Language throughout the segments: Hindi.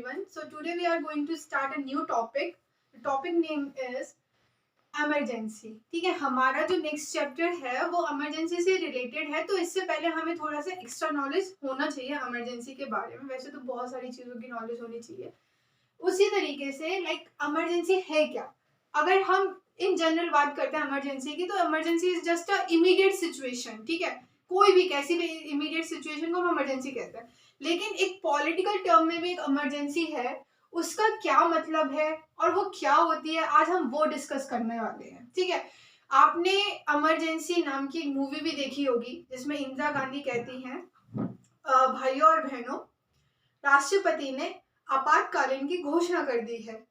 everyone. So today we are going to start a new topic. The topic name is emergency. ठीक है, हमारा जो नेक्स्ट चैप्टर है वो इमरजेंसी से रिलेटेड है. तो इससे पहले हमें थोड़ा सा एक्स्ट्रा नॉलेज होना चाहिए इमरजेंसी के बारे में. वैसे तो बहुत सारी चीज़ों की नॉलेज होनी चाहिए. उसी तरीके से लाइक इमरजेंसी है क्या. अगर हम इन जनरल बात करते हैं इमरजेंसी की, तो emergency is just a immediate situation. ठीक है, कोई भी कैसी भी इमीडिएट सिचुएशन को हम इमरजेंसी कहते हैं. लेकिन एक पॉलिटिकल टर्म में भी एक इमरजेंसी है, उसका क्या मतलब है और वो क्या होती है, आज हम वो डिस्कस करने वाले हैं. ठीक है, आपने इमरजेंसी नाम की एक मूवी भी देखी होगी जिसमें इंदिरा गांधी कहती हैं, भाइयों और बहनों, राष्ट्रपति ने आपातकालीन की घोषणा कर दी है,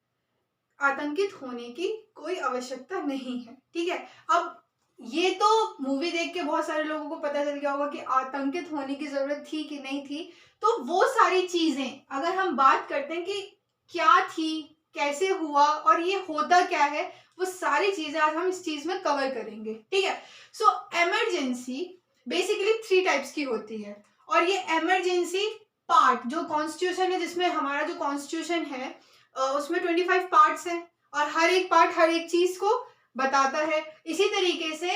आतंकित होने की कोई आवश्यकता नहीं है. ठीक है, अब ये तो मूवी देख के बहुत सारे लोगों को पता चल गया होगा कि आतंकित होने की जरूरत थी कि नहीं थी. तो वो सारी चीजें अगर हम बात करते हैं कि क्या थी, कैसे हुआ और ये होता क्या है, वो सारी चीजें आज हम इस चीज में कवर करेंगे. ठीक है, सो इमरजेंसी बेसिकली 3 टाइप्स की होती है. और ये इमरजेंसी पार्ट जो कॉन्स्टिट्यूशन है, जिसमें हमारा जो कॉन्स्टिट्यूशन है उसमें 25 पार्ट्स हैं और हर एक पार्ट हर एक चीज को बताता है. इसी तरीके से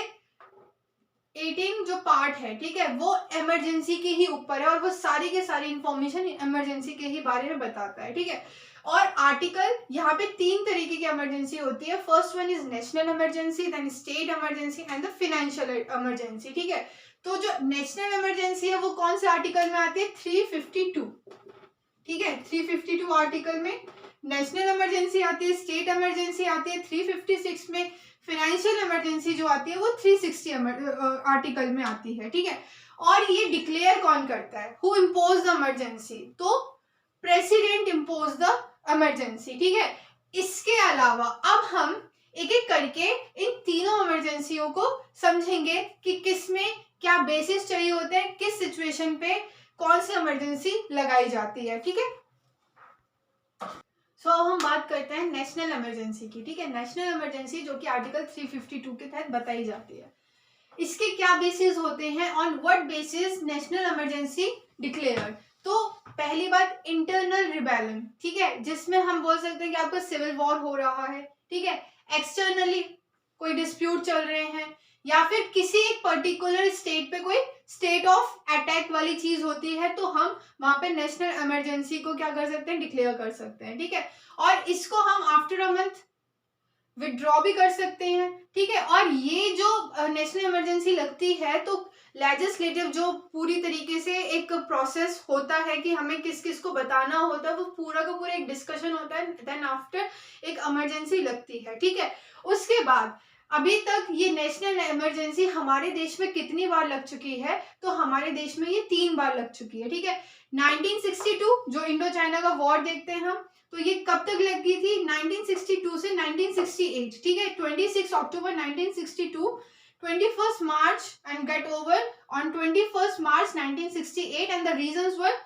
18 जो पार्ट है, ठीक है, वो इमरजेंसी के ही ऊपर है और वो सारी के सारी इंफॉर्मेशन इमरजेंसी के ही बारे में बताता है. ठीक है, और आर्टिकल यहाँ पे 3 तरीके की इमरजेंसी होती है. First one is national emergency, then state emergency and the financial emergency. ठीक है, तो जो नेशनल इमरजेंसी है वो कौन से आर्टिकल में आती है? 352. ठीक है, 352 आर्टिकल में नेशनल इमरजेंसी आती है. स्टेट इमरजेंसी आती है 356 में. फाइनेंशियल इमरजेंसी जो आती है वो 360 आर्टिकल में आती है. ठीक है, और ये डिक्लेयर कौन करता है? Who impose the emergency? तो प्रेसिडेंट इम्पोज द इमरजेंसी. ठीक है, इसके अलावा अब हम एक एक करके इन तीनों इमरजेंसियों को समझेंगे कि किस में क्या बेसिस चाहिए होते हैं, किस सिचुएशन पे कौन सी इमरजेंसी लगाई जाती है. ठीक है, सो अब हम बात करते हैं नेशनल इमरजेंसी की. ठीक है, नेशनल इमरजेंसी जो कि आर्टिकल 352 के तहत बताई जाती है. इसके क्या बेसिस होते हैं? On what basis national emergency declare? तो पहली बात इंटरनल रिबेलियन. ठीक है, जिसमें हम बोल सकते हैं कि आपका सिविल वॉर हो रहा है. ठीक है, एक्सटर्नली कोई डिस्प्यूट चल रहे हैं, या फिर किसी एक पर्टिकुलर स्टेट पे कोई स्टेट ऑफ अटैक वाली चीज होती है, तो हम वहां पे नेशनल इमरजेंसी को क्या कर सकते हैं? डिक्लेयर कर सकते हैं. ठीक है, और इसको हम आफ्टर अ मंथ विड्रॉ भी कर सकते हैं. ठीक है, और ये जो नेशनल इमरजेंसी लगती है तो लेजिस्लेटिव जो पूरी तरीके से एक प्रोसेस होता है कि हमें किस किस को बताना होता है, वो पूरा का पूरा एक डिस्कशन होता है. देन आफ्टर एक इमरजेंसी लगती है. ठीक है, उसके बाद अभी तक ये नेशनल इमरजेंसी हमारे देश में कितनी बार लग चुकी है? तो हमारे देश में ये 3 बार लग चुकी है. ठीक है, 1962 जो इंडो चाइना का वॉर देखते हैं हम, तो ये कब तक लगी थी? 1962 से 1968. ठीक है, 26 October 1962, 21 March and get over on 21 March 1968 and the reasons were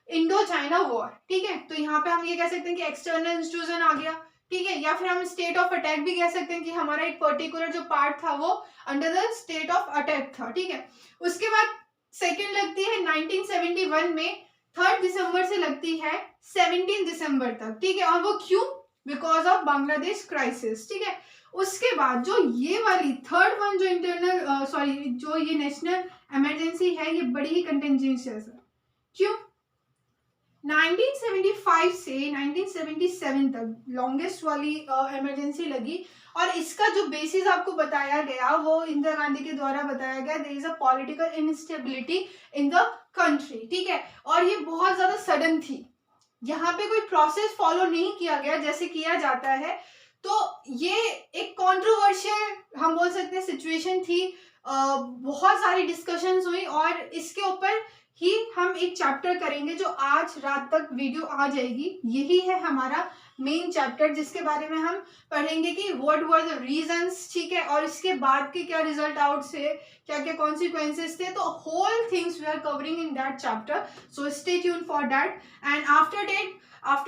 Indo China war. ठीक है, तो यहाँ पे हम ये कह सकते हैं कि एक्सटर्नल इंस्टीट्यूशन आ गया. ठीक है, या फिर हम स्टेट ऑफ अटैक भी कह सकते हैं कि हमारा एक पर्टिकुलर जो पार्ट था वो under the state of attack था. ठीक है, उसके बाद सेकेंड लगती है 1971 में 3 दिसंबर से लगती है 17 दिसंबर तक. ठीक है, और वो क्यों? Because of Bangladesh crisis. ठीक है, उसके बाद जो ये वाली थर्ड वन जो इंटरनल जो ये नेशनल इमरजेंसी है, ये बड़ी ही कंटेंजेंशियस है. क्यों? 1975 से 1977 तक लॉन्गेस्ट वाली इमरजेंसी लगी, और इसका जो बेसिस आपको बताया गया वो इंदिरा गांधी के द्वारा बताया गया. There is a political instability in the country. ठीक है, और ये बहुत ज्यादा सडन थी. यहाँ पे कोई प्रोसेस फॉलो नहीं किया गया जैसे किया जाता है. तो ये एक कंट्रोवर्शियल हम बोल सकते हैं सिचुएशन थी. बहुत सारी डिस्कशंस हुई और इसके ऊपर ही हम एक चैप्टर करेंगे जो आज रात तक वीडियो आ जाएगी. यही है हमारा मेन चैप्टर, जिसके बारे में हम पढ़ेंगे कि व्हाट वर द रीजंस. ठीक है, और इसके बाद के क्या रिजल्ट आउट से क्या क्या कॉन्सिक्वेंसेस थे. तो whole things we are covering in that chapter, so stay tune for that. And after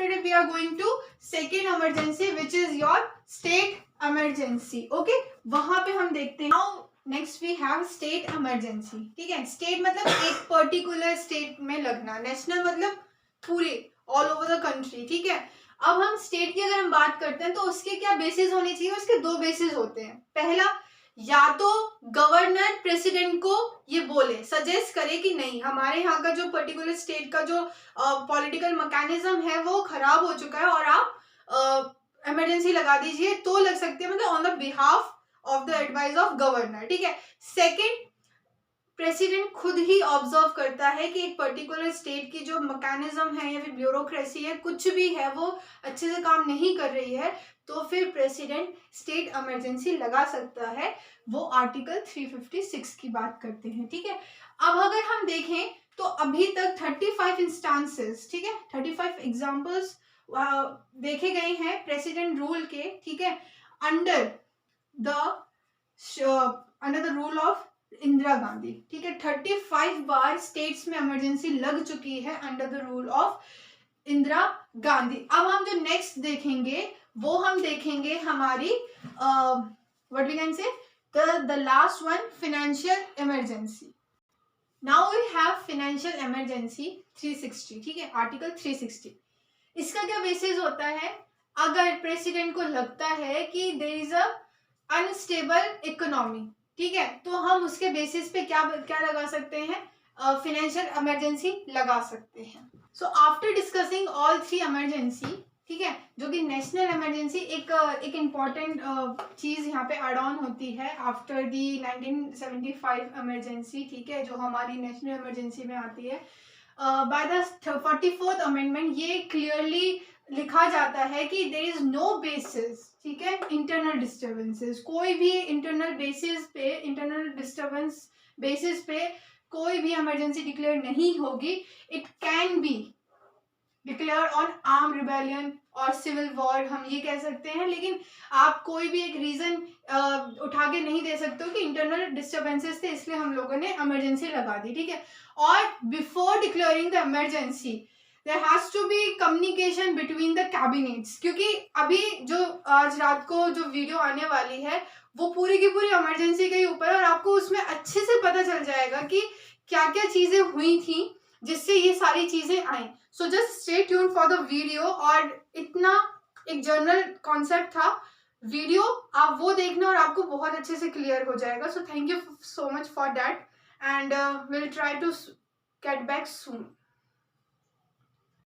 that we are going to second emergency, which is your state emergency. okay, वहां पे हम देखते हैं. now next we have state emergency. ठीक है, स्टेट मतलब एक पर्टिकुलर स्टेट में लगना, नेशनल मतलब पूरे ऑल ओवर द कंट्री, ठीक है। अब हम स्टेट की अगर हम बात करते हैं तो उसके क्या बेसिस होने चाहिए, उसके दो बेसिस होते हैं। पहला, या तो गवर्नर प्रेसिडेंट को ये बोले, सजेस्ट करे कि नहीं हमारे यहाँ का जो पर्टिकुलर स्टेट का जो पॉलिटिकल मैकेनिज्म है वो खराब हो चुका है और आप इमरजेंसी लगा दीजिए, तो लग सकते हैं, मतलब on the behalf of the advice of governor, ठीक है। सेकेंड, प्रेसिडेंट खुद ही ऑब्जर्व करता है कि एक पर्टिकुलर स्टेट की जो मैकेनिज्म है या फिर ब्यूरोक्रेसी है, कुछ भी है, वो अच्छे से काम नहीं कर रही है, तो फिर प्रेसिडेंट स्टेट इमरजेंसी लगा सकता है। वो आर्टिकल 356 की बात करते हैं, ठीक है। अब अगर हम देखें तो अभी तक 35 इंस्टांसेस, ठीक है, 35 एग्जाम्पल्स देखे गए हैं प्रेसिडेंट रूल के, ठीक है, under the rule of Indira Gandhi, ठीक है। 35 बार स्टेट्स में इमरजेंसी लग चुकी है under the rule of Indira Gandhi. अब हम जो नेक्स्ट देखेंगे वो हम देखेंगे हमारी what we can say the last one, financial emergency. Now we have financial emergency 360, ठीक है, आर्टिकल 360। इसका क्या बेसिस होता है, अगर प्रेसिडेंट को लगता है कि there is a unstable economy, ठीक है, तो हम उसके बेसिस पे क्या क्या लगा सकते हैं, फाइनेंशियल इमरजेंसी लगा सकते हैं। So after discussing all three emergency, ठीक है, जो कि नेशनल इमरजेंसी एक इम्पॉर्टेंट चीज यहाँ पे एड ऑन होती है आफ्टर दी 1975 इमरजेंसी, ठीक है, जो हमारी नेशनल इमरजेंसी में आती है। बाय द 44th अमेंडमेंट ये क्लियरली लिखा जाता है कि देयर इज नो बेसिस, ठीक है, इंटरनल डिस्टर्बेंसेस, कोई भी इंटरनल बेसिस पे, इंटरनल डिस्टर्बेंस बेसिस पे कोई भी इमरजेंसी डिक्लेयर नहीं होगी। It can be declare on arm rebellion और सिविल वॉर, हम ये कह सकते हैं, लेकिन आप कोई भी एक रीजन उठा के नहीं दे सकते हो कि इंटरनल डिस्टर्बेंसेस थे इसलिए हम लोगों ने इमरजेंसी लगा दी, ठीक है। और before declaring the emergency there has to be communication between the cabinets, क्योंकि अभी जो आज रात को जो वीडियो आने वाली है वो पूरी की पूरी इमरजेंसी के ही ऊपर है और आपको उसमें अच्छे से पता चल जाएगा कि क्या क्या चीजें हुई थी जिससे ये सारी चीजें आई। So just stay tune for the video, और इतना एक जनरल कॉन्सेप्ट था वीडियो, आप वो देखना और आपको बहुत अच्छे से क्लियर हो जाएगा। So thank you so much for that and will try to get back soon.